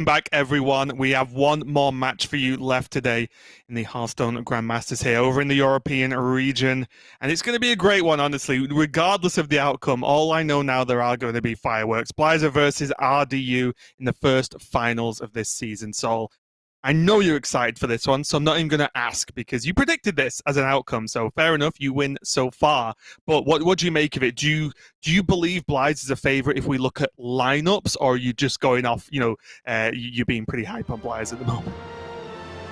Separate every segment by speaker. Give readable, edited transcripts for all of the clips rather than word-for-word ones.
Speaker 1: back, everyone. We have one more match for you left today in the Hearthstone Grandmasters here over in the European region. And it's going to be a great one, honestly. Regardless of the outcome, all I know now, there are going to be fireworks. xBlyzes versus RDU in the first finals of this season. So I know you're excited for this one, so I'm not even going to ask because you predicted this as an outcome. So fair enough, you win so far. But what do you make of it? Do you believe Blyze is a favorite if we look at lineups, or are you just going off, you're being pretty hype on Blyze at the moment?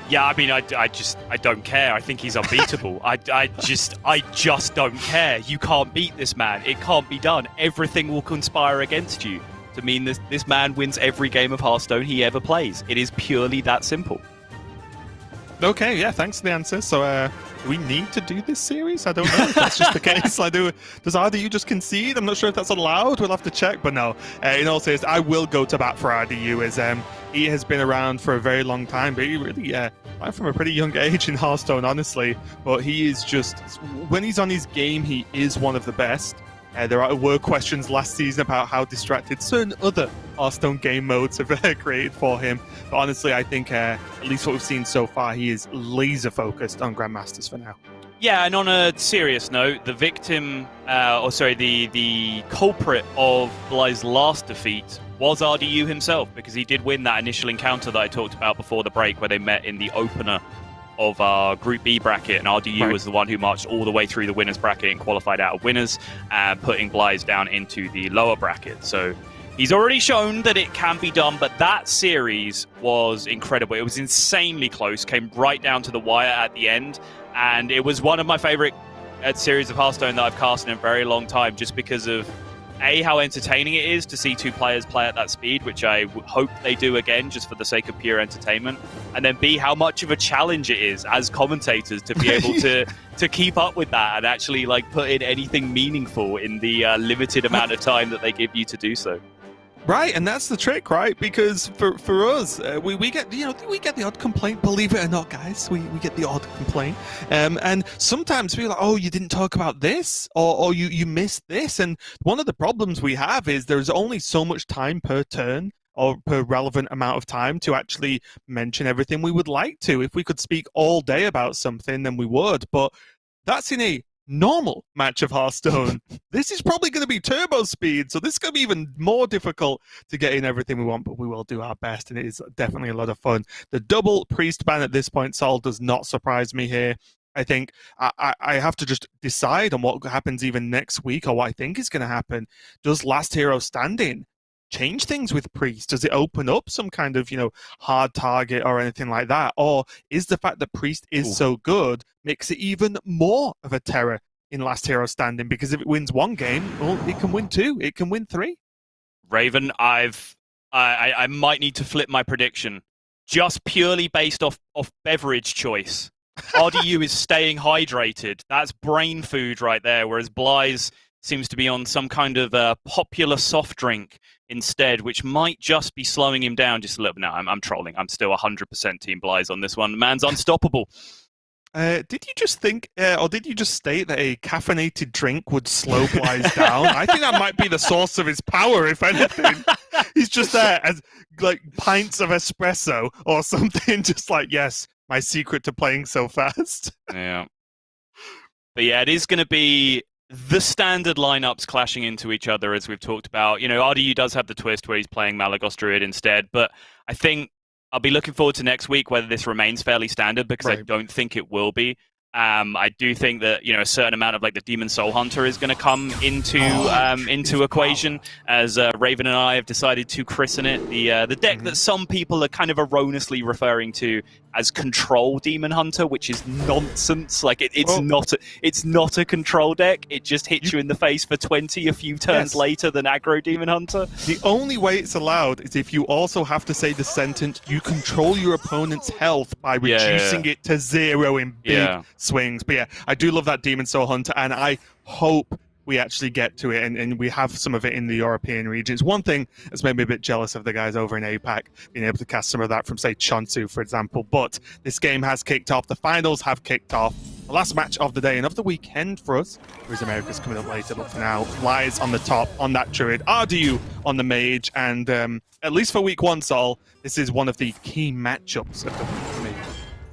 Speaker 2: Yeah, I mean, I don't care. I think he's unbeatable. I just don't care. You can't beat this man. It can't be done. Everything will conspire against you to mean this man wins every game of Hearthstone he ever plays. It is purely that simple.
Speaker 1: Okay, yeah, thanks for the answer. So, do we need to do this series? I don't know if that's just the case. Does RDU just concede? I'm not sure if that's allowed. We'll have to check. But no, in all seriousness, I will go to bat for RDU as he has been around for a very long time, but he really, from a pretty young age in Hearthstone, honestly. But he is just, when he's on his game, he is one of the best. There were questions last season about how distracted certain other Hearthstone game modes have created for him. But honestly, I think at least what we've seen so far, he is laser focused on Grandmasters for now.
Speaker 2: Yeah, and on a serious note, the victim, the culprit of Blyze's last defeat was RDU himself, because he did win that initial encounter that I talked about before the break, where they met in the opener of our Group B bracket, and RDU was the one who marched all the way through the winners bracket and qualified out of winners, putting Blyze down into the lower bracket. So he's already shown that it can be done, but that series was incredible. It was insanely close, came right down to the wire at the end, and it was one of my favorite series of Hearthstone that I've cast in a very long time, just because of A, how entertaining it is to see two players play at that speed, which I hope they do again just for the sake of pure entertainment, and then B, how much of a challenge it is as commentators to be able to keep up with that and actually put in anything meaningful in the limited amount of time that they give you to do so.
Speaker 1: Right, and that's the trick, right? Because for us, we get the odd complaint. Believe it or not, guys, we get the odd complaint, and sometimes we're like, oh, you didn't talk about this, or you missed this. And one of the problems we have is there's only so much time per turn or per relevant amount of time to actually mention everything we would like to. If we could speak all day about something, then we would. But that's in a normal match of Hearthstone. This is probably going to be turbo speed, so this is going to be even more difficult to get in everything we want, but we will do our best, and it is definitely a lot of fun. The double priest ban at this point, Sol, does not surprise me here. I think I have to just decide on what happens even next week, or what I think is going to happen. Does Last Hero Standing change things with Priest? Does it open up some kind of, hard target or anything like that? Or is the fact that Priest is so good makes it even more of a terror in Last Hero Standing? Because if it wins one game, well, it can win two, it can win three.
Speaker 2: Raven, I might need to flip my prediction, just purely based off beverage choice. RDU is staying hydrated. That's brain food right there, whereas Blyze seems to be on some kind of popular soft drink instead, which might just be slowing him down just a little bit. No, I'm trolling. I'm still 100% Team Blyze on this one. The man's unstoppable.
Speaker 1: Did you just think, or did you just state that a caffeinated drink would slow Blyze down? I think that might be the source of his power, if anything. He's just there as pints of espresso or something, just yes, my secret to playing so fast.
Speaker 2: Yeah. But yeah, it is going to be the standard lineups clashing into each other, as we've talked about. RDU does have the twist where he's playing Malagos Druid instead, but I think I'll be looking forward to next week whether this remains fairly standard, because I don't think it will be. I do think that a certain amount of the Demon Soul Hunter is going to come into equation, as Raven and I have decided to christen it the deck that some people are kind of erroneously referring to as Control Demon Hunter, which is nonsense. It's not a control deck. It just hits you in the face for 20 a few turns later than Aggro Demon Hunter.
Speaker 1: The only way it's allowed is if you also have to say the sentence, you control your opponent's health by reducing it to 0 in big swings. But yeah, I do love that Demon Soul Hunter, and I hope we actually get to it, and we have some of it in the European region. It's one thing that's made me a bit jealous of the guys over in APAC, being able to cast some of that from, say, Chonsu, for example. But this game has kicked off. The finals have kicked off. the last match of the day and of the weekend for us. Whereas America's coming up later, but for now, Lies on the top on that Druid, RDU on the Mage, and at least for week 1, Sol, this is one of the key matchups of the week for me.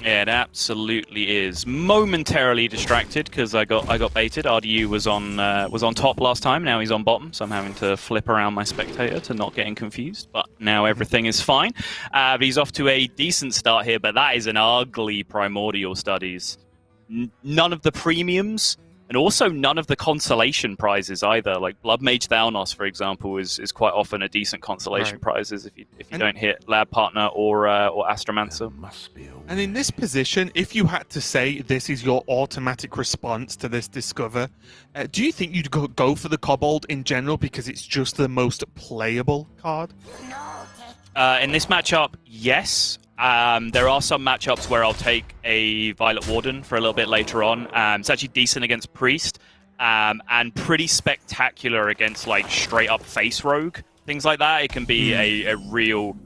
Speaker 2: Yeah, it absolutely is. Momentarily distracted because I got baited. RDU was on top last time. Now he's on bottom, so I'm having to flip around my spectator to not getting confused. But now everything is fine. But he's off to a decent start here. But that is an ugly Primordial Studies. None of the premiums, and also none of the consolation prizes either. Like Blood Mage Thalnos, for example, is quite often a decent consolation prizes if you don't hit Lab Partner or Astromancer.
Speaker 1: And in this position, if you had to say this is your automatic response to this Discover, do you think you'd go for the Kobold in general because it's just the most playable card?
Speaker 2: In this matchup, yes. There are some matchups where I'll take a Violet Warden for a little bit later on. It's actually decent against Priest, and pretty spectacular against like straight up Face Rogue, things like that. It can be a real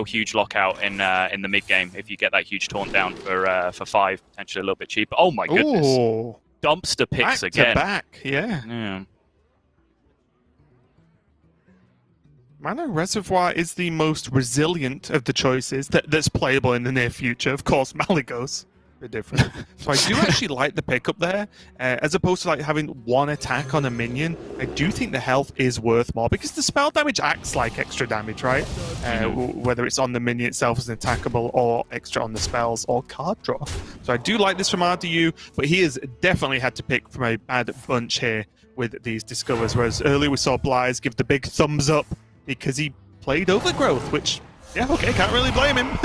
Speaker 2: huge lockout in the mid game if you get that huge taunt down for 5, potentially a little bit cheaper. Oh my goodness!
Speaker 1: Ooh.
Speaker 2: Dumpster picks
Speaker 1: back
Speaker 2: again.
Speaker 1: To back, yeah. Mana Reservoir is the most resilient of the choices that's playable in the near future. Of course, Malygos, a bit different. So I do actually like the pickup there. As opposed to like having one attack on a minion, I do think the health is worth more because the spell damage acts like extra damage, right? Whether it's on the minion itself as an attackable or extra on the spells or card draw. So I do like this from RDU, but he has definitely had to pick from a bad bunch here with these Discovers. Whereas earlier we saw Blyze give the big thumbs up because he played Overgrowth, which, yeah, okay, can't really blame him.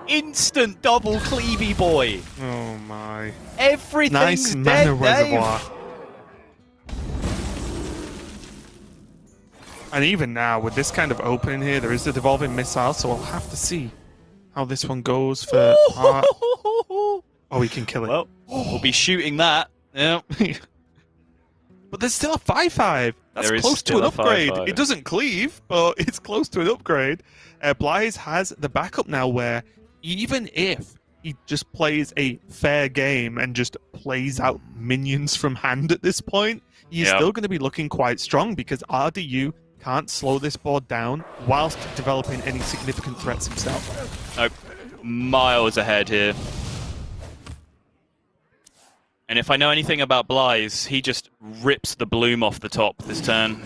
Speaker 2: Instant double cleavy boy.
Speaker 1: Oh my.
Speaker 2: Everything's
Speaker 1: nice
Speaker 2: dead,
Speaker 1: Mana Reservoir. And even now, with this kind of opening here, there is the Devolving Missile, so we'll have to see how this one goes for... Oh, he can kill it.
Speaker 2: Well, we'll be shooting that. Yeah.
Speaker 1: But there's still a 5/5. That's close to an upgrade.
Speaker 2: 5/5.
Speaker 1: It doesn't cleave, but it's close to an upgrade. Blyze has the backup now where even if he just plays a fair game and just plays out minions from hand at this point, he's still going to be looking quite strong because RDU can't slow this board down whilst developing any significant threats himself.
Speaker 2: Nope. Miles ahead here. And if I know anything about Blyze, he just rips the bloom off the top this turn.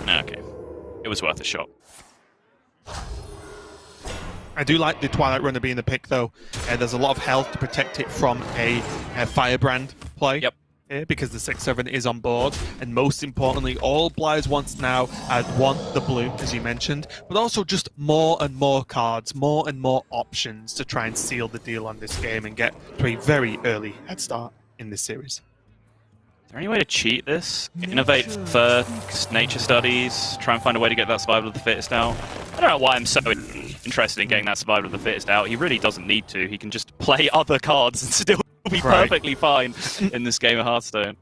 Speaker 2: Okay. It was worth a shot.
Speaker 1: I do like the Twilight Runner being the pick, though. There's a lot of health to protect it from a Firebrand play.
Speaker 2: Yep.
Speaker 1: Here, because the 6/7 is on board. And most importantly, all Blyze wants now is the bloom, as you mentioned, but also just more and more cards, more and more options to try and seal the deal on this game and get to a very early head start in this series.
Speaker 2: Is there any way to cheat this? Innovate first, nature studies, try and find a way to get that survival of the fittest out. I don't know why I'm so interested in getting that survival of the fittest out. He really doesn't need to. He can just play other cards and still be perfectly fine in this game of Hearthstone.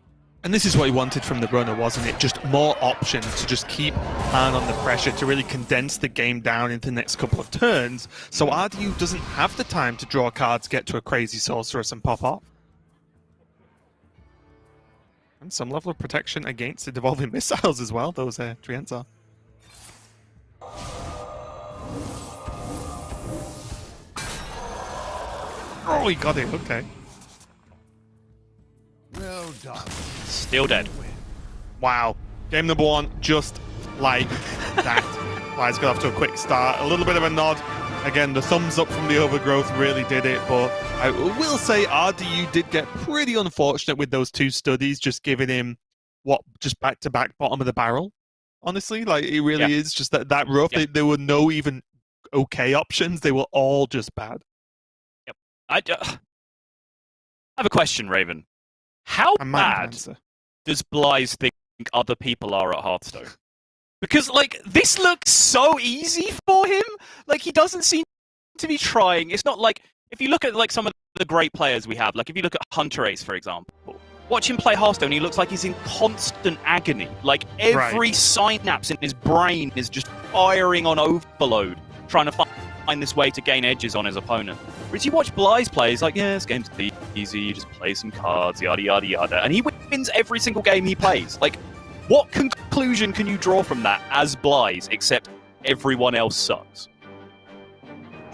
Speaker 1: And this is what he wanted from the runner, wasn't it? Just more options to just keep Han on the pressure, to really condense the game down into the next couple of turns, so RDU doesn't have the time to draw cards, get to a crazy sorceress and pop off. And some level of protection against the Devolving Missiles as well, those Treants are. Oh, he got it, okay.
Speaker 3: Well done.
Speaker 2: Still dead.
Speaker 1: Wow. Game number 1, just like that. Blyze got off to a quick start. A little bit of a nod. Again, the thumbs up from the Overgrowth really did it, but I will say RDU did get pretty unfortunate with those 2 studies, just giving him, just back-to-back bottom of the barrel, honestly. Like, it really is just that rough.
Speaker 2: Yeah.
Speaker 1: There were no even okay options. They were all just bad.
Speaker 2: Yep. I have a question, Raven. How bad does Blyze think other people are at Hearthstone? Because, like, this looks so easy for him. Like, he doesn't seem to be trying. It's not like, if you look at, like, some of the great players we have, like, if you look at Hunter Ace, for example, watch him play Hearthstone, he looks like he's in constant agony. Like, every synapse in his brain is just firing on overload, trying to find this way to gain edges on his opponent. Whereas you watch xBlyzes play, he's like, yeah, this game's easy, you just play some cards, yada yada yada, and he wins every single game he plays. Like, what conclusion can you draw from that as xBlyzes, except everyone else sucks?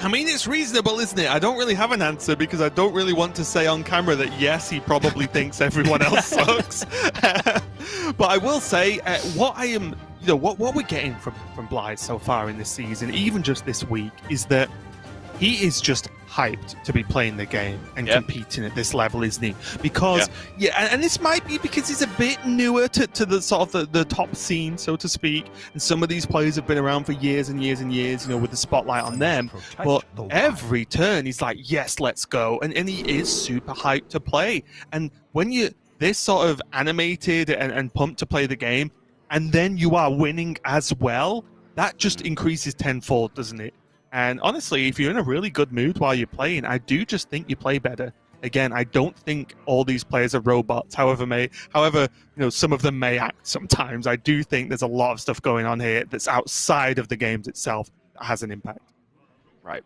Speaker 1: I mean, it's reasonable, isn't it? I don't really have an answer because I don't really want to say on camera that, yes, he probably thinks everyone else sucks. But I will say, what we're getting from xBlyzes so far in this season, even just this week, is that he is just hyped to be playing the game and competing at this level, isn't he? Because, and this might be because he's a bit newer to the sort of the top scene, so to speak, and some of these players have been around for years and years and years, with the spotlight on them, but every turn he's like, yes, let's go, and he is super hyped to play. And when you're this sort of animated and pumped to play the game, and then you are winning as well, that just increases tenfold, doesn't it? And honestly, if you're in a really good mood while you're playing, I do just think you play better. Again, I don't think all these players are robots, however, some of them may act sometimes. I do think there's a lot of stuff going on here that's outside of the games itself that has an impact.
Speaker 2: Right.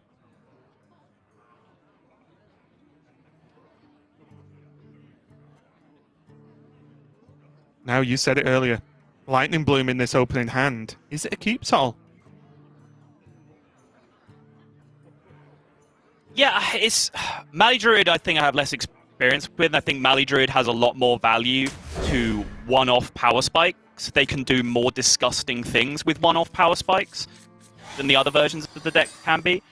Speaker 1: Now, you said it earlier. Lightning Bloom in this opening hand. Is it a keep, Sol?
Speaker 2: Yeah, it's Mali Druid. I think I have less experience with. I think Mali Druid has a lot more value to one-off power spikes. They can do more disgusting things with one-off power spikes than the other versions of the deck can be.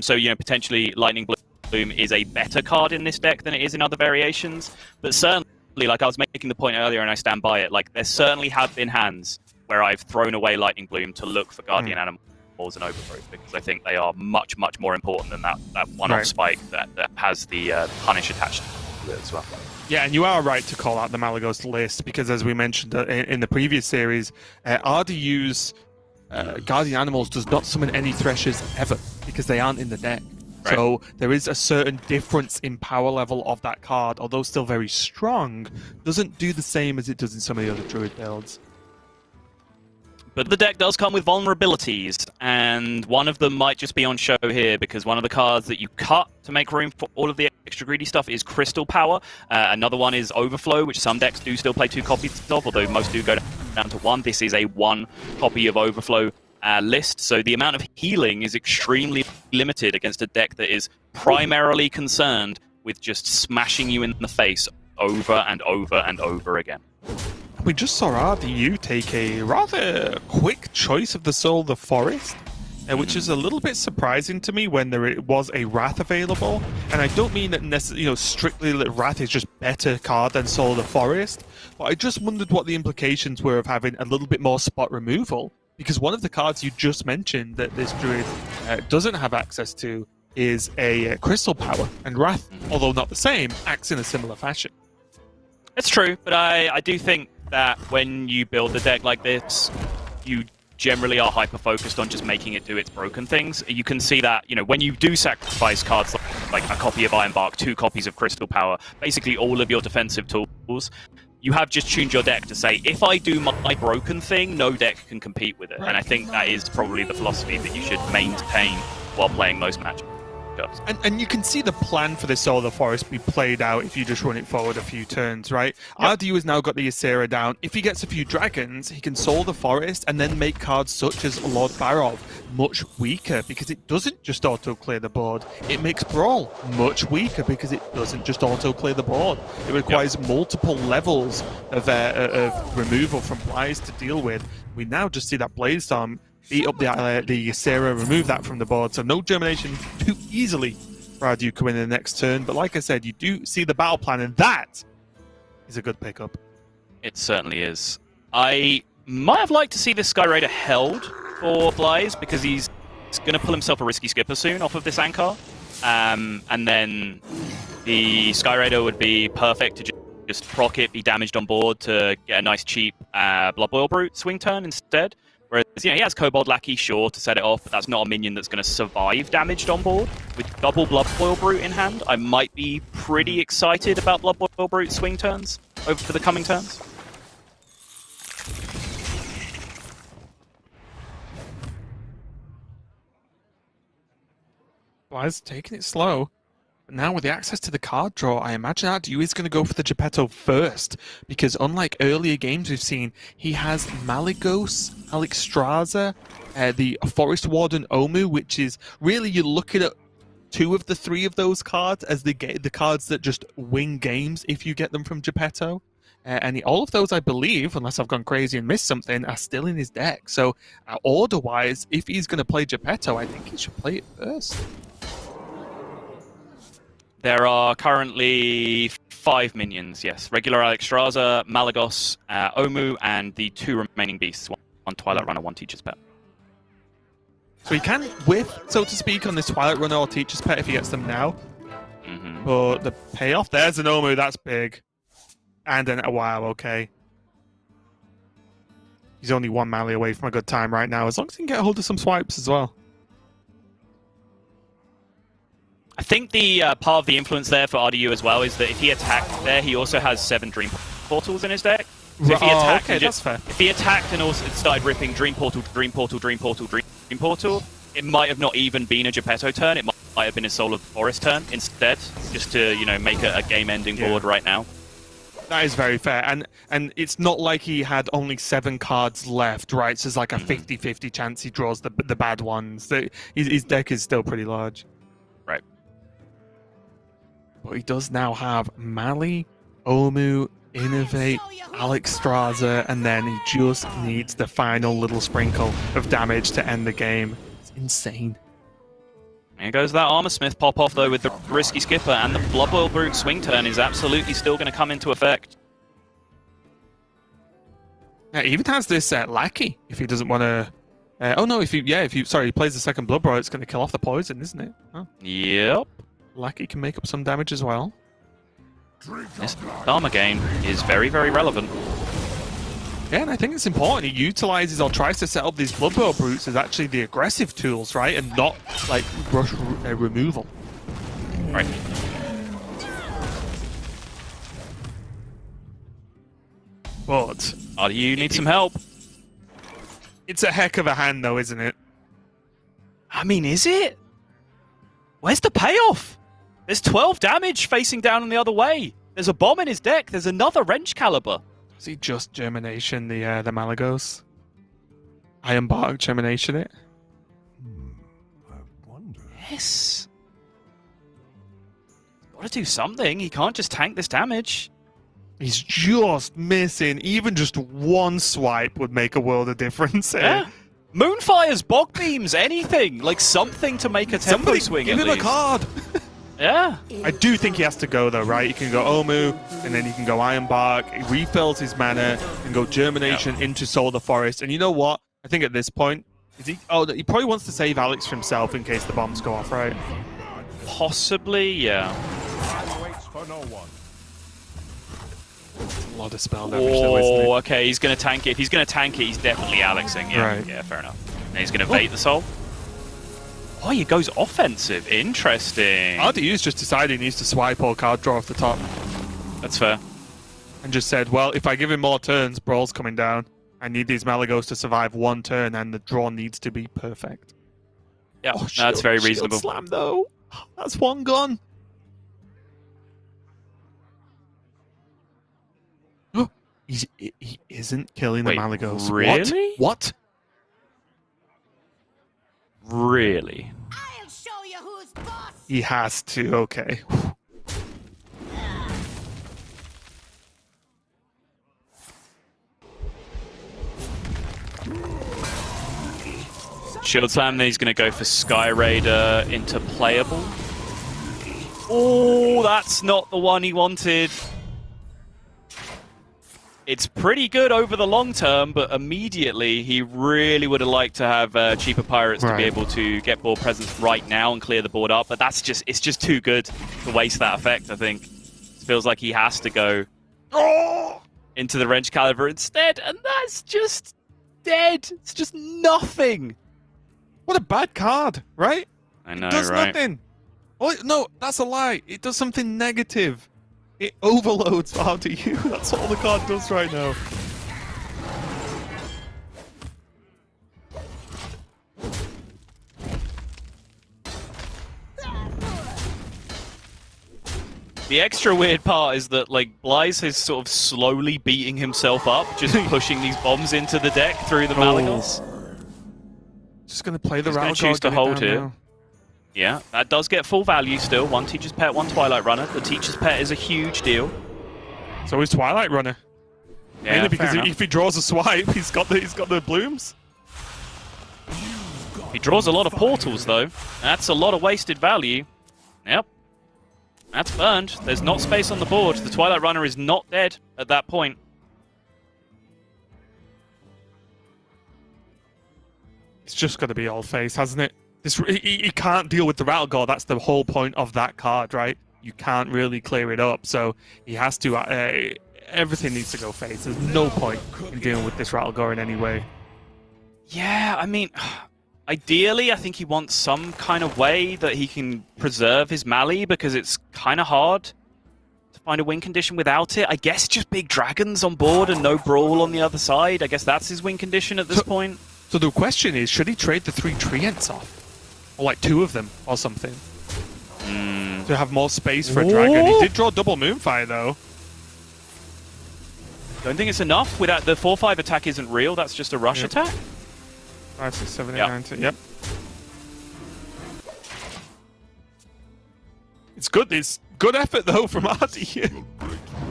Speaker 2: So potentially Lightning Bloom is a better card in this deck than it is in other variations. But certainly, like I was making the point earlier, and I stand by it. Like there certainly have been hands where I've thrown away Lightning Bloom to look for Guardian Animal and Overgrowth, because I think they are much, much more important than that one-off spike that has the punish attached to it as well.
Speaker 1: Yeah, and you are right to call out the Malagos list, because as we mentioned in the previous series, RDU's Guardian Animals does not summon any Threshers ever, because they aren't in the deck. Right. So there is a certain difference in power level of that card, although still very strong, doesn't do the same as it does in some of the other Druid builds.
Speaker 2: But the deck does come with vulnerabilities, and one of them might just be on show here, because one of the cards that you cut to make room for all of the extra greedy stuff is Crystal Power. Another one is Overflow, which some decks do still play 2 copies of, although most do go down to 1. This is a 1 copy of Overflow list, so the amount of healing is extremely limited against a deck that is primarily concerned with just smashing you in the face over and over and over again.
Speaker 1: We just saw RDU take a rather quick choice of the Soul of the Forest, which is a little bit surprising to me when there was a Wrath available. And I don't mean that strictly that Wrath is just better card than Soul of the Forest, but I just wondered what the implications were of having a little bit more spot removal, because one of the cards you just mentioned that this Druid doesn't have access to is a Crystal Power, and Wrath, although not the same, acts in a similar fashion.
Speaker 2: It's true, but I do think that when you build a deck like this, you generally are hyper-focused on just making it do its broken things. You can see that, when you do sacrifice cards like a copy of Ironbark, 2 copies of Crystal Power, basically all of your defensive tools, you have just tuned your deck to say, if I do my broken thing, no deck can compete with it. Right. And I think that is probably the philosophy that you should maintain while playing most matchups.
Speaker 1: And you can see the plan for this Soul of the Forest be played out if you just run it forward a few turns, right? Yep. RDU has now got the Ysera down. If he gets a few dragons, he can Soul the Forest and then make cards such as Lord Barov much weaker, because it doesn't just auto-clear the board. It makes Brawl much weaker because it doesn't just auto-clear the board. It requires multiple levels of removal from xBlyzes to deal with. We now just see that Bladestorm beat up the Ysera, remove that from the board, so no Germination too easily for RDU come in the next turn. But like I said, you do see the battle plan, and that is a good pickup.
Speaker 2: It certainly is. I might have liked to see this Sky Raider held for xBlyzes, because he's going to pull himself a risky skipper soon off of this Ankar. And then the Sky Raider would be perfect to just proc it, be damaged on board to get a nice cheap Blood Boil Brute swing turn instead. Whereas, he has Kobold Lackey, sure, to set it off, but that's not a minion that's going to survive damaged on board. With double Blood Boil Brute in hand, I might be pretty excited about Blood Boil Brute swing turns over the coming turns.
Speaker 1: Xbyzes taking it slow. But now with the access to the card draw, I imagine RDU is going to go for the Geppetto first. Because unlike earlier games we've seen, he has Malygos, Alexstrasza, the Forest Warden Omu, which is really, you're looking at 2 of the 3 of those cards as the cards that just win games if you get them from Geppetto. And all of those, I believe, unless I've gone crazy and missed something, are still in his deck. So order-wise, if he's going to play Geppetto, I think he should play it first.
Speaker 2: There are currently 5 minions, yes. Regular Alexstrasza, Malygos, Omu, and the 2 remaining beasts. One Twilight Runner, 1 Teacher's Pet.
Speaker 1: So he can whiff, so to speak, on this Twilight Runner or Teacher's Pet if he gets them now. But the payoff, there's an Omu, that's big. And then, wow, okay. He's only 1 Mally away from a good time right now, as long as he can get a hold of some swipes as well.
Speaker 2: I think the part of the influence there for RDU as well is that if he attacked there, he also has 7 Dream Portals in his deck. So if he attacked,
Speaker 1: that's fair.
Speaker 2: If he attacked and also started ripping Dream Portal, Dream Portal, Dream Portal, Dream Portal, it might have not even been a Geppetto turn. It might have been a Soul of the Forest turn instead, just to, you know, make a game-ending board right now.
Speaker 1: That is very fair, and it's not like he had only 7 cards left, right? So it's like a 50-50 chance he draws the bad ones. His deck is still pretty large.
Speaker 2: Right.
Speaker 1: But he does now have Mally, Omu, Innovate, Alexstrasza, and then he just needs the final little sprinkle of damage to end the game. It's insane.
Speaker 2: Here goes that Armor Smith pop off though with the Risky Skipper, and the Blood Boil Brute swing turn is absolutely still going to come into effect.
Speaker 1: Yeah, he even has this Lackey if he doesn't want to. Oh no, if he plays the second Blood Boil, it's going to kill off the poison, isn't it? Oh.
Speaker 2: Yep.
Speaker 1: Lackey can make up some damage as well.
Speaker 2: This armor gain is very, very relevant.
Speaker 1: Yeah, and I think it's important. He utilizes or tries to set up these Blood Boil Brutes as actually the aggressive tools, right? And not like rush removal.
Speaker 2: Right.
Speaker 1: But
Speaker 2: You need some help.
Speaker 1: It's a heck of a hand though, isn't it?
Speaker 2: I mean, is it? Where's the payoff? There's 12 damage facing down on the other way. There's a bomb in his deck. There's another Wrench Caliber.
Speaker 1: Is he just Germination, the Malygos? Iron Bark Germination it?
Speaker 3: I wonder.
Speaker 2: Yes. Got to do something. He can't just tank this damage.
Speaker 1: He's just missing. Even just one swipe would make a world of difference.
Speaker 2: Yeah. Moonfires, Bog Beams, anything. Like something to make a tempo swing
Speaker 1: give
Speaker 2: at
Speaker 1: him
Speaker 2: least.
Speaker 1: a card.
Speaker 2: Yeah.
Speaker 1: I do think he has to go though, right? He can go Omu, and then he can go Iron Bark. He refills his mana and go Germination into Soul of the Forest. And you know what? I think at this point, he probably wants to save Alex for himself in case the bombs go off, right?
Speaker 2: Possibly, yeah.
Speaker 3: Time waits for no one.
Speaker 1: A lot of spell damage though, isn't it?
Speaker 2: Okay, he's going to tank it. If he's going to tank it, he's definitely Alexing. Yeah,
Speaker 1: Right.
Speaker 2: Yeah, fair enough. And he's going to bait the soul. Oh, he goes offensive. Interesting.
Speaker 1: RDU's just decided he needs to swipe or card draw off the top.
Speaker 2: That's fair.
Speaker 1: And just said, well, if I give him more turns, Brawl's coming down. I need these Malygos to survive 1 turn, and the draw needs to be perfect.
Speaker 2: Yeah,
Speaker 1: Oh,
Speaker 2: that's very reasonable.
Speaker 1: Shield slam, though. That's 1 gone. He isn't killing
Speaker 2: Wait,
Speaker 1: the Malygos.
Speaker 2: really?
Speaker 1: What?
Speaker 2: Really?
Speaker 4: I'll show you who's boss.
Speaker 1: He has to. Okay.
Speaker 2: Shield Slam, then he's going to go for Sky Raider into playable. Oh, that's not the one he wanted. It's pretty good over the long term, but immediately he really would have liked to have cheaper pirates to be able to get board presence right now and clear the board up. But it's just too good to waste that effect, I think. It feels like he has to go into the Wrench Caliber instead, and that's just dead. It's just nothing.
Speaker 1: What a bad card, right?
Speaker 2: I know,
Speaker 1: It does
Speaker 2: right?
Speaker 1: nothing. Oh, no, that's a lie. It does something negative. It overloads RDU. That's all the card does right now.
Speaker 2: The extra weird part is that, like, Blyze is sort of slowly beating himself up, just pushing these bombs into the deck through the Malagos.
Speaker 1: Just going to play the
Speaker 2: He's going
Speaker 1: route.
Speaker 2: to choose to hold here.
Speaker 1: Now.
Speaker 2: Yeah, that does get full value still. One Teacher's Pet, one Twilight Runner. The Teacher's Pet is a huge deal.
Speaker 1: So is Twilight Runner.
Speaker 2: Yeah,
Speaker 1: mainly because
Speaker 2: fair
Speaker 1: if he draws a swipe, he's got the blooms.
Speaker 2: He draws a lot of portals, though. That's a lot of wasted value. Yep. That's burned. There's not space on the board. The Twilight Runner is not dead at that point.
Speaker 1: It's just going to be all face, hasn't it? He can't deal with the Rattle Gore. That's the whole point of that card, right? You can't really clear it up, so he has to... everything needs to go face. There's no point in dealing with this Rattle Gore in any way.
Speaker 2: Yeah, I mean... Ideally, I think he wants some kind of way that he can preserve his Mali, because it's kind of hard to find a win condition without it. I guess just big dragons on board and no brawl on the other side. I guess that's his win condition at this point.
Speaker 1: So the question is, should he trade the 3 Treants off? Or like 2 of them, or something? To have more space for a dragon. He did draw double Moonfire, though.
Speaker 2: Don't think it's enough. Without the 4/5 attack isn't real. That's just a rush attack.
Speaker 1: 5, 6, 7, 8, 9, 10. Yep. It's good. It's good effort though from RDU.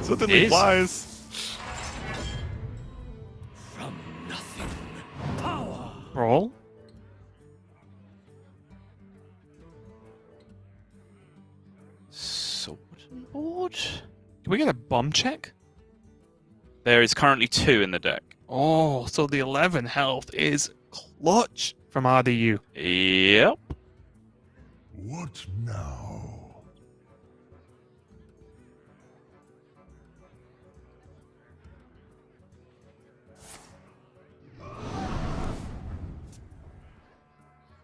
Speaker 1: Suddenly flies.
Speaker 3: From nothing, power.
Speaker 1: Roll.
Speaker 2: Sword and board.
Speaker 1: Can we get a bomb check?
Speaker 2: There is currently 2 in the deck.
Speaker 1: Oh, so the 11 health is clutch from RDU.
Speaker 2: Yep.
Speaker 3: What now?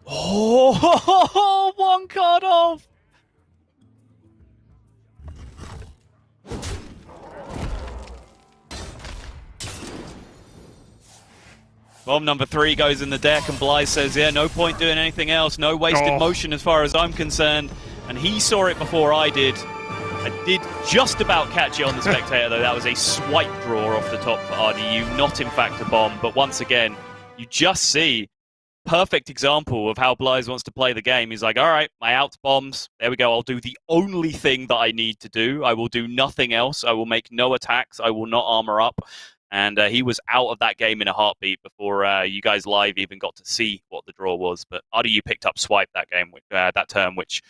Speaker 2: Oh, 1 card off. Bomb number 3 goes in the deck, and Blyze says, yeah, no point doing anything else. No wasted motion as far as I'm concerned. And he saw it before I did. I did just about catch it on the Spectator, though. That was a swipe draw off the top for RDU, not in fact a bomb. But once again, you just see perfect example of how Blyze wants to play the game. He's like, all right, my out's bombs. There we go. I'll do the only thing that I need to do. I will do nothing else. I will make no attacks. I will not armor up. And he was out of that game in a heartbeat before you guys live even got to see what the draw was. But RDU picked up Swipe that game, that turn, which,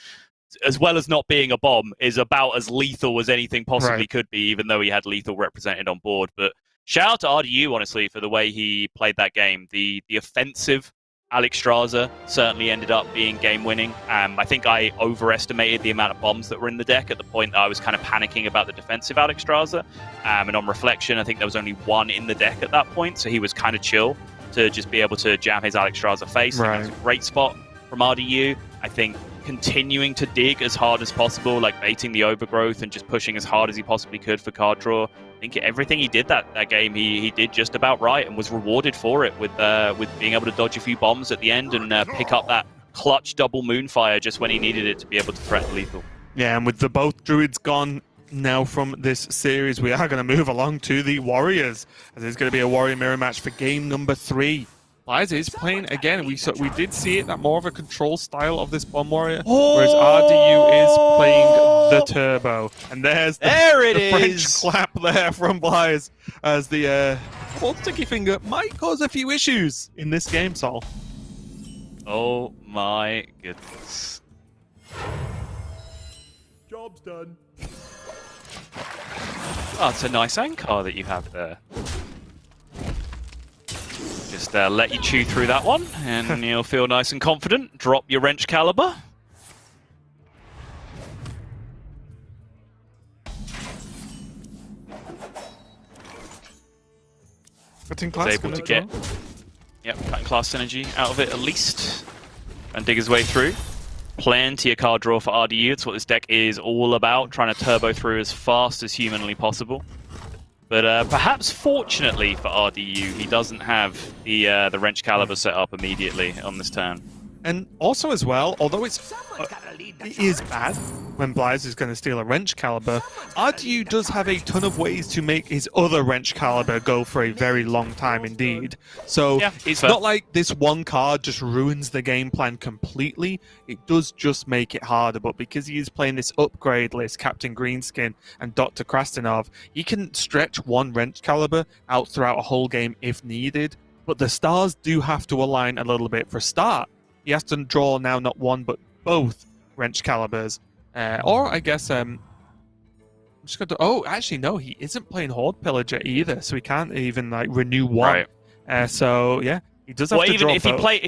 Speaker 2: as well as not being a bomb, is about as lethal as anything possibly could be, even though he had lethal represented on board. But shout out to RDU, honestly, for the way he played that game. The offensive Alexstrasza certainly ended up being game-winning. I think I overestimated the amount of bombs that were in the deck at the point that I was kind of panicking about the defensive Alexstrasza. And on reflection, I think there was only 1 in the deck at that point, so he was kind of chill to just be able to jam his Alexstrasza face. That was a great spot from RDU. I think continuing to dig as hard as possible, like baiting the overgrowth and just pushing as hard as he possibly could for card draw. I think everything he did that game, he did just about right and was rewarded for it with being able to dodge a few bombs at the end and pick up that clutch double Moonfire just when he needed it to be able to threaten lethal. Yeah,
Speaker 1: and with the both druids gone now from this series, we are going to move along to the Warriors, as there's going to be a Warrior mirror match for game number 3. Liza is playing again. We did see it, that more of a control style of this Bomb Warrior, whereas RDU is playing the Turbo. And there's the French clap there from Blyze, as the old sticky finger might cause a few issues in this game, Sol.
Speaker 2: Oh my goodness.
Speaker 3: Job's done.
Speaker 2: Oh, it's a nice anchor that you have there. Just let you chew through that one, and you'll feel nice and confident. Drop your wrench caliber.
Speaker 1: Cutting class
Speaker 2: able to get cutting class synergy out of it at least, and dig his way through. Plenty of card draw for RDU. It's what this deck is all about, trying to turbo through as fast as humanly possible. But perhaps fortunately for RDU, he doesn't have the wrench caliber set up immediately on this turn.
Speaker 1: And also as well, although it is bad, when Blaze is going to steal a Wrench Caliber, RDU does have a ton of ways to make his other Wrench Caliber go for a very long time indeed. So
Speaker 2: Yeah,
Speaker 1: it's
Speaker 2: fair.
Speaker 1: not like this one card just ruins the game plan completely. It does just make it harder, but because he is playing this upgrade list, Captain Greenskin and Dr. Krastenov, he can stretch one Wrench Caliber out throughout a whole game if needed. But the stars do have to align a little bit. For start, he has to draw now not one but both Wrench Calibers. Or I guess I'm just going to. Oh, actually no, he isn't playing Horde Pillager either, so he can't even like renew one.
Speaker 2: Right.
Speaker 1: So yeah, he does have to
Speaker 2: even
Speaker 1: draw
Speaker 2: if
Speaker 1: both.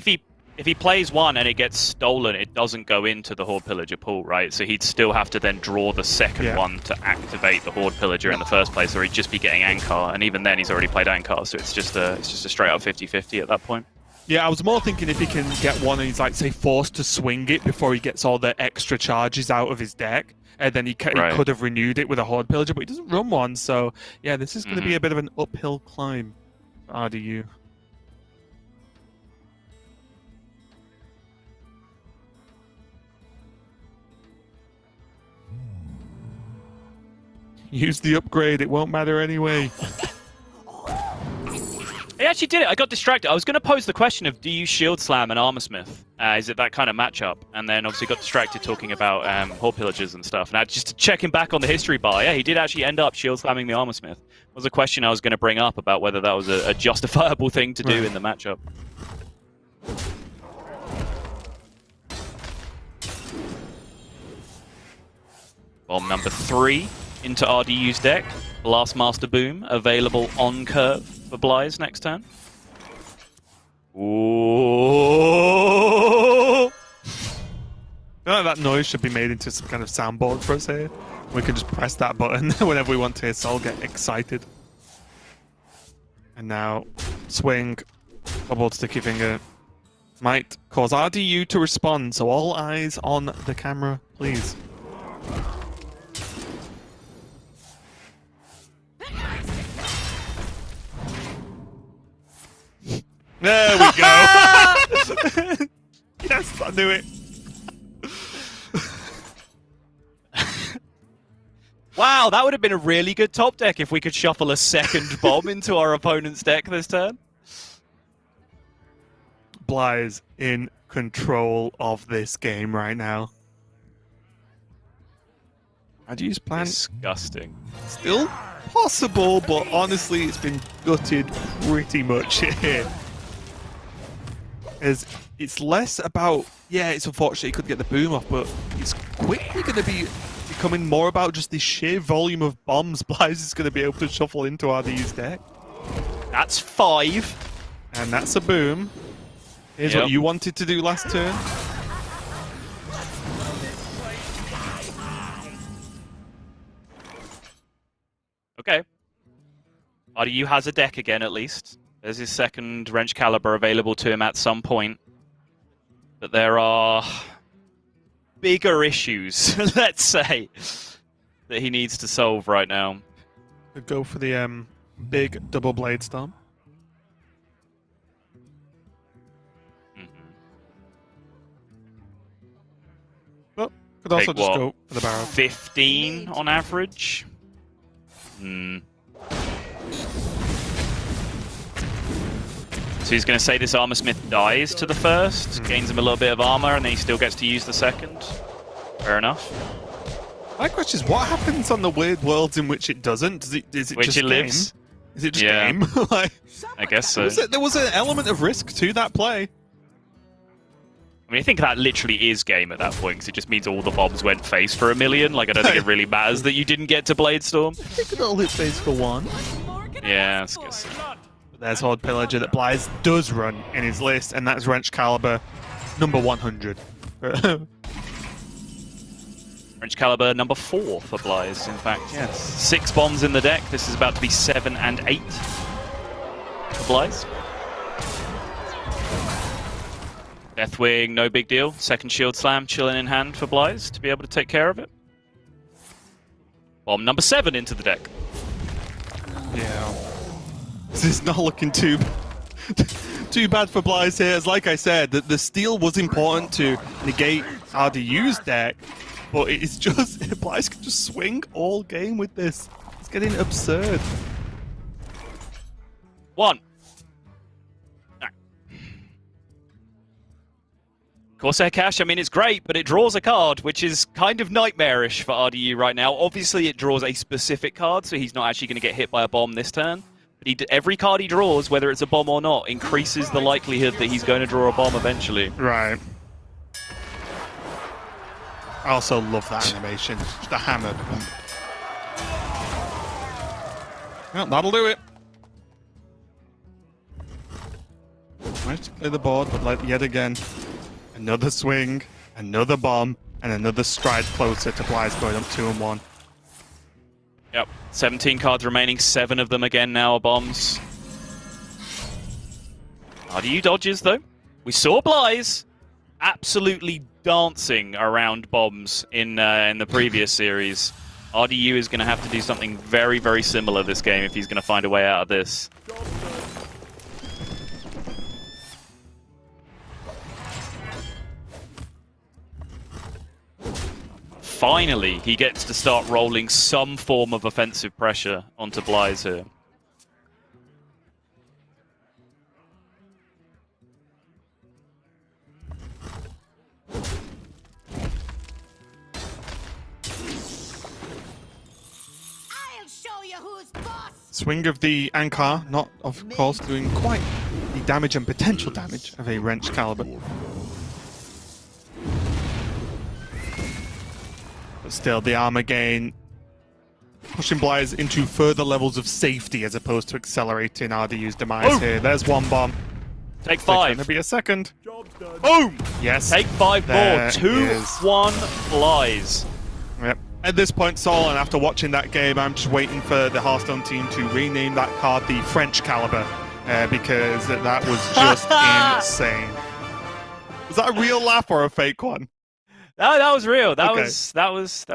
Speaker 2: if he plays one and it gets stolen, it doesn't go into the Horde Pillager pool, right? So he'd still have to then draw the second one to activate the Horde Pillager in the first place, or he'd just be getting Ankar, and even then he's already played Ankar, so it's just a straight up 50-50 at that point.
Speaker 1: Yeah, I was more thinking if he can get one and he's like, say, forced to swing it before he gets all the extra charges out of his deck, and then he could have renewed it with a Horde Pillager, but he doesn't run one, so yeah, this is going to be a bit of an uphill climb for RDU. Use the upgrade, it won't matter anyway.
Speaker 2: I actually did it. I got distracted. I was going to pose the question of, do you Shield Slam and Armor Smith? Is it that kind of matchup? And then obviously got distracted talking about Horde Pillagers and stuff. And just checking back on the history bar, yeah, he did actually end up Shield Slamming the Armor Smith. It was a question I was going to bring up about whether that was a justifiable thing to do in the matchup. Bomb number 3 into RDU's deck. Blastmaster Boom available on curve for Blaze next turn. Ooh.
Speaker 1: I feel like that noise should be made into some kind of soundboard for us here. We can just press that button whenever we want to hear Sol get excited. And now, swing, bubble sticky finger. Might cause RDU to respond, so all eyes on the camera, please. There we go! Yes, I knew it.
Speaker 2: Wow, that would have been a really good top deck if we could shuffle a second bomb into our opponent's deck this turn.
Speaker 1: Blaze in control of this game right now. I'd use plan.
Speaker 2: Disgusting.
Speaker 1: Still possible, but honestly, it's been gutted pretty much here. As it's less about, yeah, it's unfortunate he could get the boom off, but it's quickly going to be becoming more about just the sheer volume of bombs Blaze is going to be able to shuffle into RDU's deck.
Speaker 2: That's 5.
Speaker 1: And that's a boom. Here's what you wanted to do last turn.
Speaker 2: Okay. RDU has a deck again, at least. There's his second Wrench Caliber available to him at some point. But there are bigger issues, let's say, that he needs to solve right now.
Speaker 1: Could go for the big double blade storm. Well, could also
Speaker 2: Take
Speaker 1: just
Speaker 2: what,
Speaker 1: go for the barrel.
Speaker 2: 15 on average? So he's going to say this Armor Smith dies to the first, gains him a little bit of armor, and then he still gets to use the second. Fair enough.
Speaker 1: My question is, what happens on the weird worlds in which it doesn't? Is it
Speaker 2: Which
Speaker 1: just
Speaker 2: it
Speaker 1: game?
Speaker 2: lives?
Speaker 1: Is it just
Speaker 2: Yeah.
Speaker 1: game? Like,
Speaker 2: I guess so.
Speaker 1: there was an element of risk to that play.
Speaker 2: I mean, I think that literally is game at that point, because it just means all the bombs went face for 1 million. Like, I don't think it really matters that you didn't get to Bladestorm.
Speaker 1: They could all hit face for one.
Speaker 2: Yeah, I guess so.
Speaker 1: There's Horde Pillager that Blaze does run in his list, and that's Wrench Caliber number 100.
Speaker 2: Wrench Caliber number 4 for Blaze, in fact. Yes. 6 bombs in the deck. This is about to be 7 and 8 for Blaze. Deathwing, no big deal. Second Shield Slam chilling in hand for Blaze to be able to take care of it. Bomb number 7 into the deck.
Speaker 1: Yeah. This is not looking too bad for Blaze here. As like I said, the steal was important to negate RDU's deck, but it's just xBlyzes can just swing all game with this. It's getting absurd.
Speaker 2: One. Corsair Cash, I mean, it's great, but it draws a card, which is kind of nightmarish for RDU right now. Obviously, it draws a specific card, so he's not actually going to get hit by a bomb this turn. But every card he draws, whether it's a bomb or not, increases the likelihood that he's going to draw a bomb eventually.
Speaker 1: Right. I also love that animation. Just a hammer. Well, that'll do it. Managed to clear the board, but yet again, another swing, another bomb, and another stride closer to xBlyzes going up 2-1.
Speaker 2: Yep, 17 cards remaining, 7 of them again now are bombs. RDU dodges though. We saw xBlyzes absolutely dancing around bombs in the previous series. RDU is going to have to do something very, very similar this game if he's going to find a way out of this. Finally, he gets to start rolling some form of offensive pressure onto xBlyzes here.
Speaker 4: I'll show you who's boss.
Speaker 1: Swing of the Ankar, not of course doing quite the damage and potential damage of a wrench caliber. But still, the armor gain pushing xBlyzes into further levels of safety as opposed to accelerating RDU's demise here. There's one bomb.
Speaker 2: Take 5.
Speaker 1: Going to be a second.
Speaker 3: Job's done.
Speaker 2: Boom!
Speaker 1: Yes.
Speaker 2: Take 5 more.
Speaker 1: There
Speaker 2: 2-1 xBlyzes.
Speaker 1: Yep. At this point, Sol, and after watching that game, I'm just waiting for the Hearthstone team to rename that card the French Caliber because that was just insane. Was that a real laugh or a fake one?
Speaker 2: No, that was real. That
Speaker 1: Okay.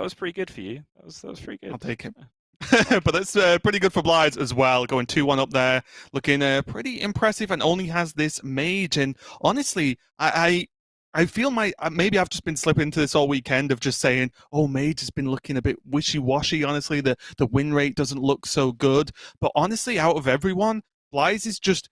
Speaker 2: was pretty good for you. That was pretty good.
Speaker 1: I'll take it. But that's pretty good for xBlyzes as well, going 2-1 up there, looking pretty impressive, and only has this mage. And honestly, I feel maybe I've just been slipping into this all weekend of just saying, oh, mage has been looking a bit wishy-washy. Honestly, the win rate doesn't look so good. But honestly, out of everyone, xBlyzes is just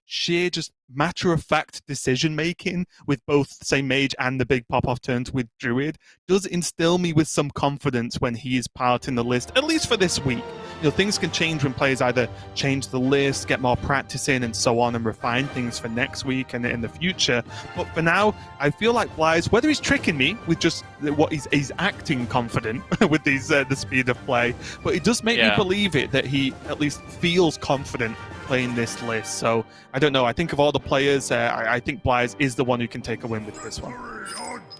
Speaker 1: matter-of-fact decision-making with both, say, Mage and the big pop-off turns with Druid does instill me with some confidence when he is part in the list, at least for this week. You know, things can change when players either change the list, get more practice in, and so on, and refine things for next week and in the future. But for now, I feel like xBlyzes, whether he's tricking me with just what he's acting confident with these the speed of play, but it does make me believe it that he at least feels confident playing this list. So I don't know. I think of all the players, I think xBlyzes is the one who can take a win with this one.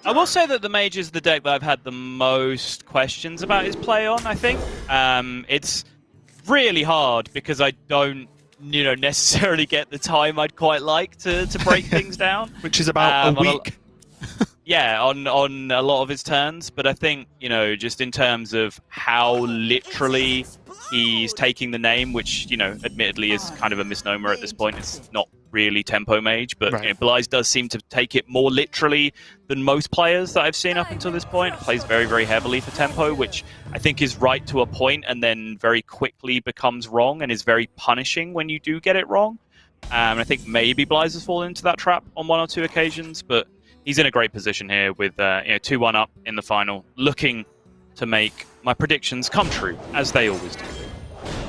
Speaker 2: I will say that the mage is the deck that I've had the most questions about his play on. I think it's really hard because I don't, necessarily get the time I'd quite like to break things down,
Speaker 1: which is about a week.
Speaker 2: On a lot of his turns, but I think, just in terms of how literally he's taking the name, which, admittedly is kind of a misnomer at this point. It's not really tempo mage, but xBlyzes does seem to take it more literally than most players that I've seen up until this point. Plays very, very heavily for tempo, which I think is right to a point and then very quickly becomes wrong and is very punishing when you do get it wrong. I think maybe xBlyzes has fallen into that trap on 1 or 2 occasions, but he's in a great position here with 2-1 up in the final, looking to make my predictions come true, as they always do.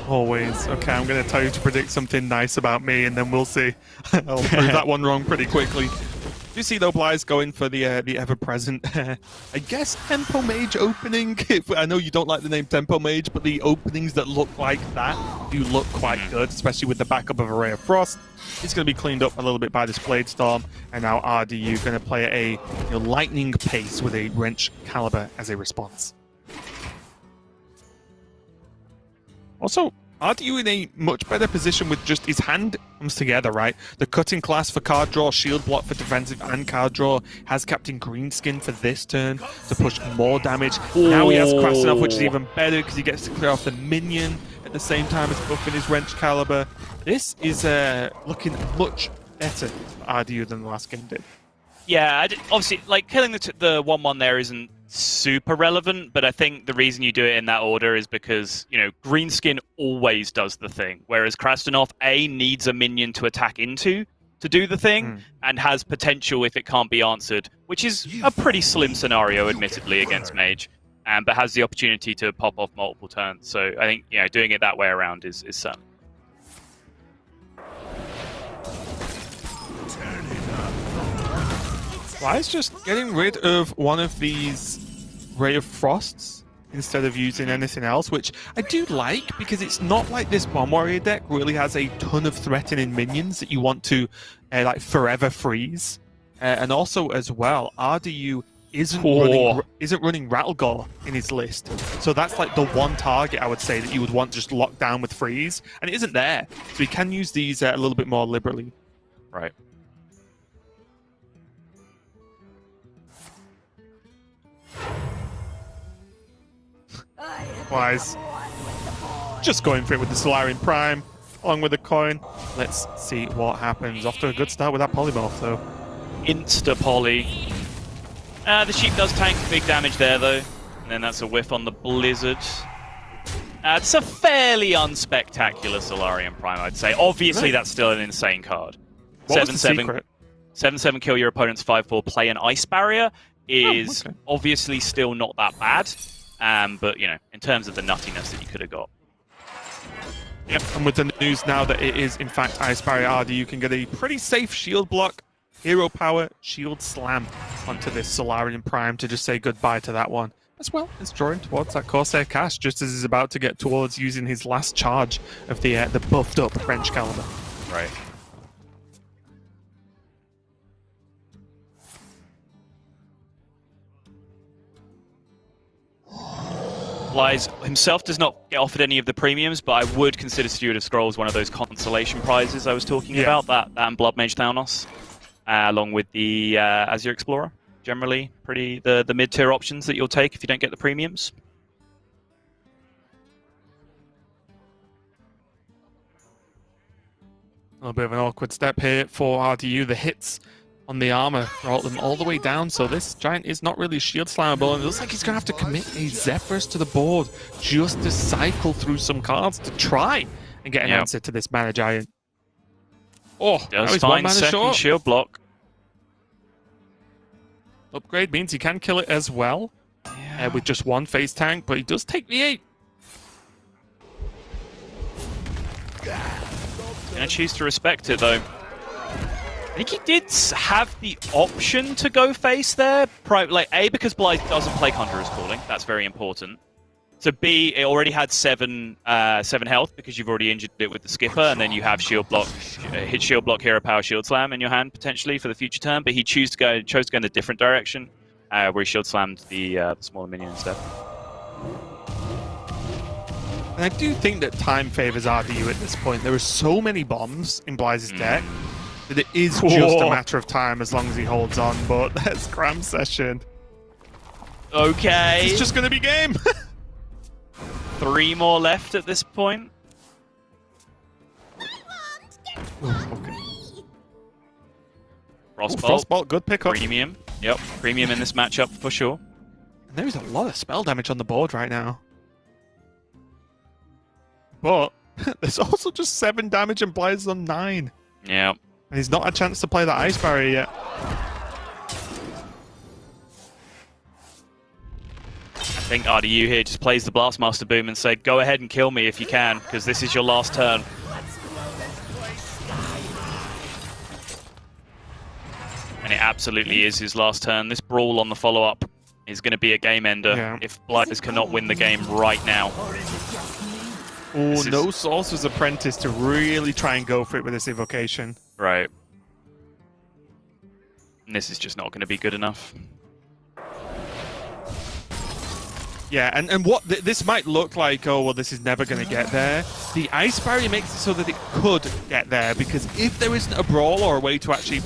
Speaker 1: Always. Okay, I'm going to tell you to predict something nice about me, and then we'll see. I'll prove that one wrong pretty quickly. You see, though, xBlyzes going for the ever-present, I guess, Tempo Mage opening. I know you don't like the name Tempo Mage, but the openings that look like that do look quite good, especially with the backup of Array of Frost. It's going to be cleaned up a little bit by this Blade Storm, and now RDU going to play at a lightning pace with a Wrench Caliber as a response. Also, RDU in a much better position with just his hand comes together, right? The cutting class for card draw, shield block for defensive and card draw, has Captain Greenskin for this turn to push more damage. Now he has Krasnov, which is even better because he gets to clear off the minion at the same time as buffing his Wrench Caliber. This is looking much better for RDU than the last game did.
Speaker 2: Yeah, obviously, like, killing the 1-1 there isn't super relevant, but I think the reason you do it in that order is because, you know, Greenskin always does the thing, whereas Krastenov, A, needs a minion to attack into to do the thing, and has potential if it can't be answered, which is a pretty slim scenario, admittedly, against Mage, but has the opportunity to pop off multiple turns. So I think, you know, doing it that way around is certain.
Speaker 1: Why is just getting rid of one of these Ray of Frosts instead of using anything else, which I do like, because it's not like this Bomb Warrior deck really has a ton of threatening minions that you want to like forever freeze. And also as well, RDU isn't running Rattlegore in his list. So that's like the one target I would say that you would want just locked down with freeze, and it isn't there. So we can use these a little bit more liberally.
Speaker 2: Right.
Speaker 1: Wise. Just going for it with the Solarian Prime, along with the coin. Let's see what happens. Off to a good start with that Polymorph, though.
Speaker 2: Insta-poly. The Sheep does tank big damage there, though. And then that's a whiff on the Blizzard. It's a fairly unspectacular Solarian Prime, I'd say. Obviously, that's still an insane card. 7/7. 7/7 kill your opponent's 5/4, play an Ice Barrier is obviously still not that bad. But, you know, in terms of the nuttiness that you could have got.
Speaker 1: Yep, and with the news now that it is, in fact, Ice Barrier RD, you can get a pretty safe shield block, hero power, shield slam onto this Solarian Prime to just say goodbye to that one. As well as drawing towards that Corsair cast, just as he's about to get towards using his last charge of the buffed up French calendar.
Speaker 2: Right. xBlyzes himself does not get offered any of the premiums, but I would consider Steward of Scrolls one of those consolation prizes I was talking about, that and Blood Mage Thanos, along with the Azure Explorer. Generally, pretty the mid-tier options that you'll take if you don't get the premiums.
Speaker 1: A little bit of an awkward step here for RDU. The hits on the armor brought them all the way down, so this giant is not really shield slammable, and it looks like he's going to have to commit a Zephyrs to the board just to cycle through some cards to try and get an answer to this mana giant. Oh,
Speaker 2: does find second shield block.
Speaker 1: Upgrade means he can kill it as well with just one face tank, but he does take the 8.
Speaker 2: Gonna choose to respect it, though. I think he did have the option to go face there. Like, A, because xBlyzes doesn't play Conjurer's Calling. That's very important. So B, it already had 7 health because you've already injured it with the Skipper, and then you have shield block, hit shield block, hero power, shield slam in your hand potentially for the future turn. But he chose to go in a different direction, where he shield slammed the smaller minion instead.
Speaker 1: And I do think that time favors RDU at this point. There are so many bombs in xBlyzes' deck that it is just a matter of time as long as he holds on. But that's Cram Session.
Speaker 2: Okay.
Speaker 1: It's just going to be game.
Speaker 2: 3 more left at this point.
Speaker 1: Okay.
Speaker 2: Frostbolt,
Speaker 1: good pickup.
Speaker 2: Premium. Yep, premium in this matchup for sure.
Speaker 1: And there's a lot of spell damage on the board right now. But there's also just 7 damage and xBlyzes on 9.
Speaker 2: Yeah.
Speaker 1: And he's not had a chance to play that Ice Barrier yet.
Speaker 2: I think RDU here just plays the Blastmaster Boom and say, go ahead and kill me if you can, because this is your last turn. And it absolutely is his last turn. This brawl on the follow-up is going to be a game ender if xBlyzes cannot win the game right now.
Speaker 1: Oh, no Sorcerer's Apprentice to really try and go for it with this Evocation.
Speaker 2: Right. And this is just not going to be good enough.
Speaker 1: Yeah, and what this might look like, oh, well, this is never going to get there. The Ice Barrier makes it so that it could get there, because if there isn't a brawl or a way to actually...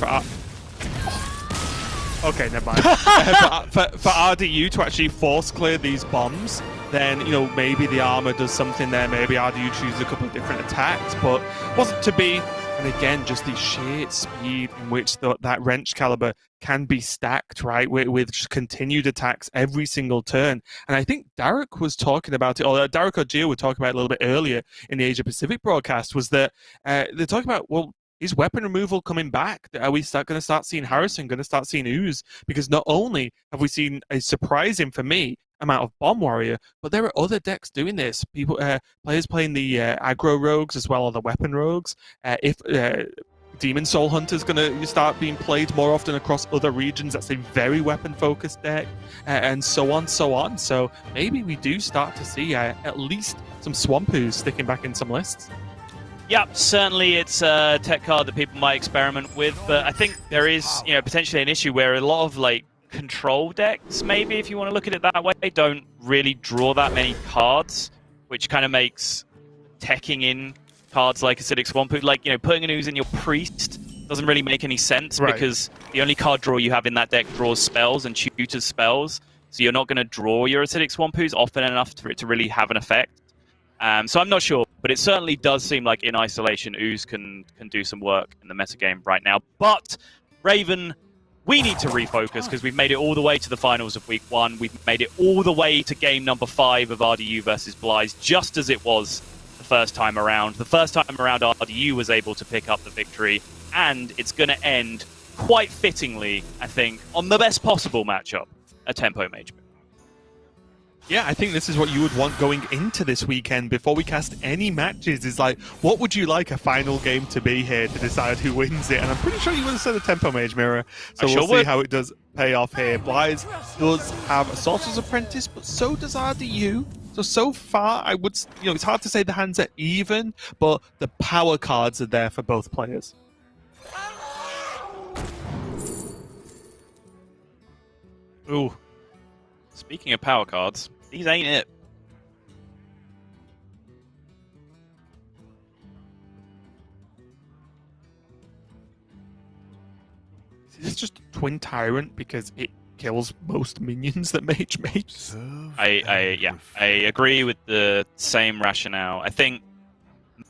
Speaker 1: Okay, never mind. For RDU to actually force clear these bombs, then, you know, maybe the armor does something there. Maybe RDU chooses a couple of different attacks, but wasn't to be. And And again, just the sheer speed in which that wrench caliber can be stacked, right, with just continued attacks every single turn. And I think Derek was talking about it, or Derek or Gio were talking about it a little bit earlier in the Asia Pacific broadcast, was that they're talking about, well, is weapon removal coming back? Are we going to start seeing Harrison, going to start seeing Ooze? Because not only have we seen a surprising, for me, amount of Bomb Warrior, but there are other decks doing this. Players playing the aggro rogues as well, or the weapon rogues. If Demon Soul Hunter is going to start being played more often across other regions, that's a very weapon-focused deck, and so on, so on. So maybe we do start to see at least some Swampoos sticking back in some lists.
Speaker 2: Yeah, certainly it's a tech card that people might experiment with, but I think there is, potentially an issue where a lot of control decks, maybe if you want to look at it that way, don't really draw that many cards, which kind of makes teching in cards like Acidic Swampoos, putting an Ooze in your Priest doesn't really make any sense, right? Because the only card draw you have in that deck draws spells and tutors spells, so you're not going to draw your Acidic Swampoos often enough for it to really have an effect. So I'm not sure, but it certainly does seem like in isolation, Ooze can do some work in the metagame right now. But Raven, we need to refocus because we've made it all the way to the finals of Week 1. We've made it all the way to game number 5 of RDU versus xBlyzes, just as it was the first time around. The first time around, RDU was able to pick up the victory, and it's going to end quite fittingly, I think, on the best possible matchup, a Tempo Mage.
Speaker 1: Yeah, I think this is what you would want going into this weekend before we cast any matches, is what would you like a final game to be here to decide who wins it? And I'm pretty sure you would have said a Tempo Mage Mirror, so we'll see how it does pay off here. Blyze does have a Sorcerer's Apprentice, but so does RDU. So far, I would, it's hard to say the hands are even, but the power cards are there for both players. Ooh.
Speaker 2: Speaking of power cards, these ain't it.
Speaker 1: Is this just a Twin Tyrant because it kills most minions that Mage makes?
Speaker 2: I agree with the same rationale. I think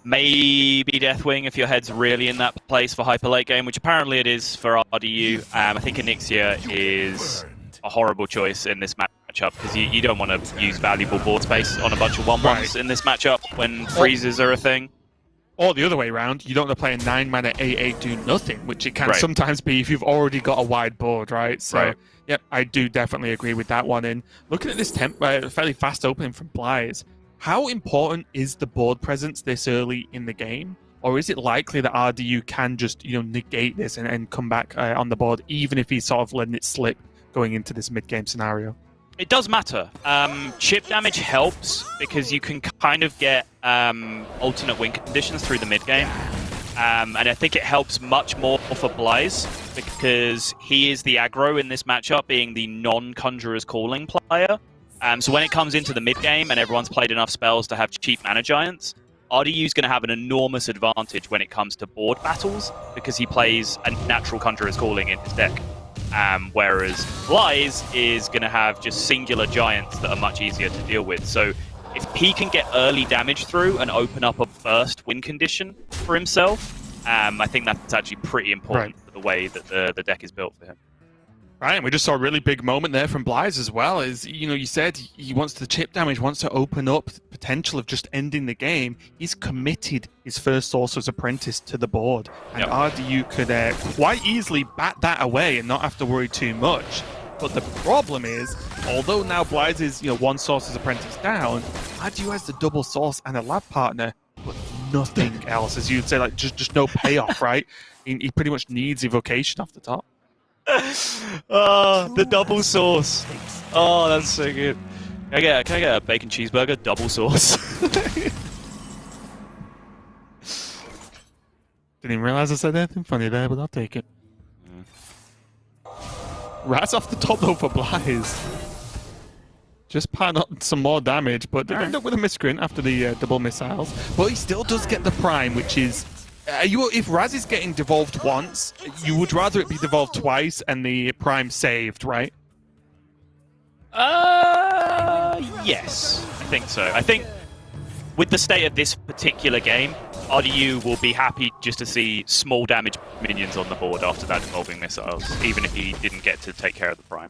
Speaker 2: maybe Deathwing if your head's really in that place for hyper late game, which apparently it is for RDU. I think Onyxia is a horrible choice in this matchup because you don't want to use valuable board space on a bunch of 1/1s in this matchup when freezes are a thing.
Speaker 1: Or the other way around, you don't want to play a 9-mana 8/8 do nothing, which it can sometimes be if you've already got a wide board, right? So, yep, I do definitely agree with that one. And looking at this fairly fast opening from Blyze, how important is the board presence this early in the game? Or is it likely that RDU can just, negate this and come back on the board, even if he's sort of letting it slip going into this mid-game scenario?
Speaker 2: It does matter. Chip damage helps because you can kind of get alternate win conditions through the mid-game. And I think it helps much more for Blyze because he is the aggro in this matchup, being the non-Conjurer's Calling player. So when it comes into the mid-game and everyone's played enough spells to have cheap mana giants, RDU is going to have an enormous advantage when it comes to board battles because he plays a natural Conjurer's Calling in his deck. Whereas Blyze is going to have just singular giants that are much easier to deal with. So if he can get early damage through and open up a burst win condition for himself, I think that's actually pretty important for the way that the deck is built for him.
Speaker 1: Right, and we just saw a really big moment there from Blyze as well. Is you said he wants the chip damage, wants to open up the potential of just ending the game. He's committed his first Sorcerer's Apprentice to the board, and RDU could quite easily bat that away and not have to worry too much. But the problem is, although now Blyze is one Sorcerer's Apprentice down, RDU has the double source and a lab partner, but nothing else, as you'd say, just no payoff, right? He pretty much needs evocation off the top.
Speaker 2: Oh, the double sauce. Oh, that's so good. Can I get a bacon cheeseburger, double sauce?
Speaker 1: Didn't even realize I said anything funny there, but I'll take it. Right off the top though for Blyze. Just pan up some more damage, but they end up with a miscreant after the double missiles. But he still does get the prime, which is... if Raz is getting devolved once, you would rather it be devolved twice and the prime saved, right?
Speaker 2: Yes, I think so. I think with the state of this particular game, RDU will be happy just to see small damage minions on the board after that devolving missiles, even if he didn't get to take care of the prime.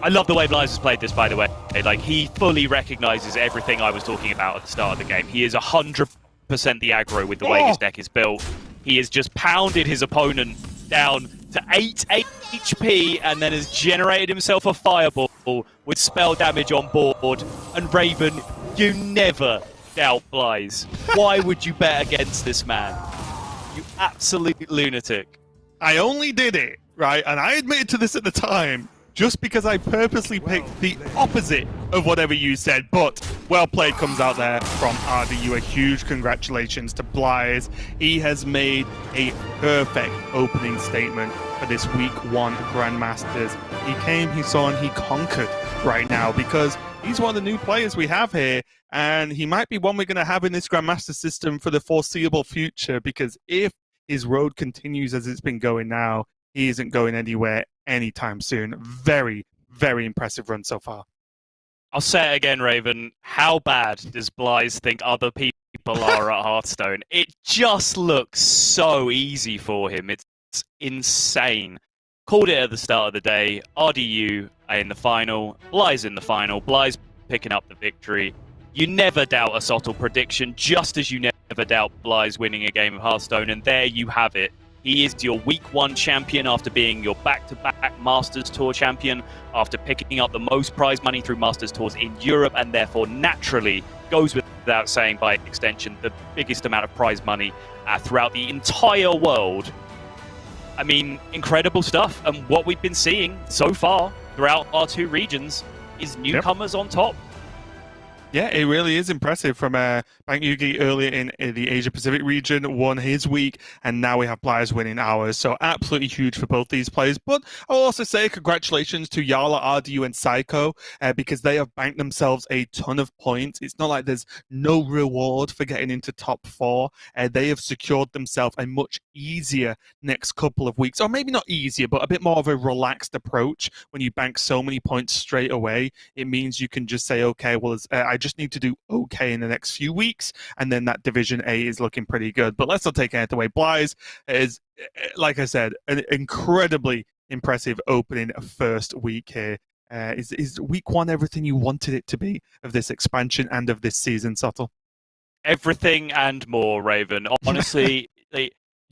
Speaker 2: I love the way xBlyzes has played this, by the way. Like, he fully recognizes everything I was talking about at the start of the game. He is 100% the aggro with the way his deck is built. He has just pounded his opponent down to 8 HP and then has generated himself a fireball with spell damage on board. And Raven, you never doubt xBlyzes. Why would you bet against this man? You absolute lunatic.
Speaker 1: I only did it, right? And I admitted to this at the time, just because I purposely picked the opposite of whatever you said. But well played comes out there from RDU. A huge congratulations to xBlyzes. He has made a perfect opening statement for this week 1 Grandmasters. He came, he saw, and he conquered right now, because he's one of the new players we have here, and he might be one we're going to have in this Grandmaster system for the foreseeable future, because if his road continues as it's been going now, he isn't going anywhere anytime soon. Very, very impressive run so far.
Speaker 2: I'll say it again, Raven. How bad does xBlyzes think other people are at Hearthstone? It just looks so easy for him. It's insane. Called it at the start of the day. RDU in the final. xBlyzes in the final. xBlyzes picking up the victory. You never doubt a subtle prediction, just as you never doubt xBlyzes winning a game of Hearthstone. And there you have it. He is your week 1 champion after being your back-to-back Masters Tour champion, after picking up the most prize money through Masters Tours in Europe, and therefore naturally, goes without saying by extension, the biggest amount of prize money throughout the entire world. I mean, incredible stuff. And what we've been seeing so far throughout our 2 regions is newcomers on top.
Speaker 1: Yeah, it really is impressive. From Bank Yugi earlier in the Asia Pacific region won his week, and now we have xBlyzes winning ours. So absolutely huge for both these players. But I'll also say congratulations to Yala, RDU, and Psycho, because they have banked themselves a ton of points. It's not like there's no reward for getting into top 4. They have secured themselves a much easier next couple of weeks, or maybe not easier, but a bit more of a relaxed approach. When you bank so many points straight away, it means you can just say, okay, well, I just need to do okay in the next few weeks, and then that Division A is looking pretty good. But let's not take anything away. xBlyzes is, like I said, an incredibly impressive opening first week here. Is week 1 everything you wanted it to be of this expansion and of this season, Subtle?
Speaker 2: Everything and more, Raven. Honestly,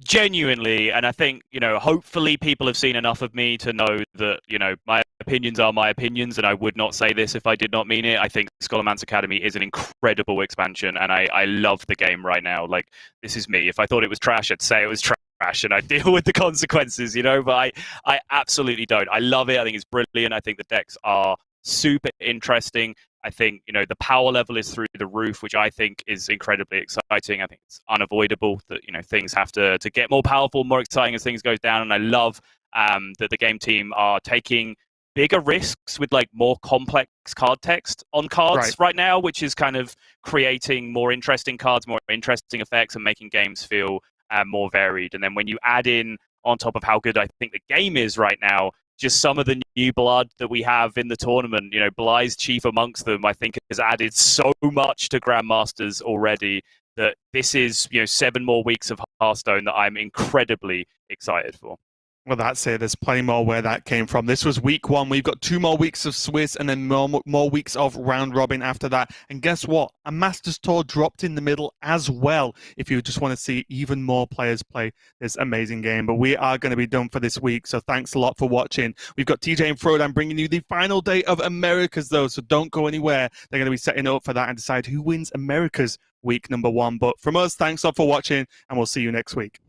Speaker 2: genuinely, and I think, hopefully people have seen enough of me to know that, my opinions are my opinions, and I would not say this if I did not mean it. I think Scholarman's Academy is an incredible expansion, and I love the game right now. Like, this is me. If I thought it was trash, I'd say it was trash, and I'd deal with the consequences, but I absolutely don't. I love it. I think it's brilliant. I think the decks are super interesting. I think, the power level is through the roof, which I think is incredibly exciting. I think it's unavoidable that, things have to get more powerful, more exciting as things go down. And I love that the game team are taking bigger risks with more complex card text on cards right now, which is kind of creating more interesting cards, more interesting effects, and making games feel more varied. And then when you add in, on top of how good I think the game is right now, just some of the new blood that we have in the tournament, xBlyzes chief amongst them, I think has added so much to Grandmasters already that this is, 7 more weeks of Hearthstone that I'm incredibly excited for.
Speaker 1: Well, that's it. There's plenty more where that came from. This was week 1. We've got 2 more weeks of Swiss, and then more weeks of round robin after that. And guess what? A Masters Tour dropped in the middle as well, if you just want to see even more players play this amazing game. But we are going to be done for this week, so thanks a lot for watching. We've got TJ and Frodan bringing you the final day of Americas, though, so don't go anywhere. They're going to be setting up for that and decide who wins Americas week number 1. But from us, thanks a lot for watching, and we'll see you next week.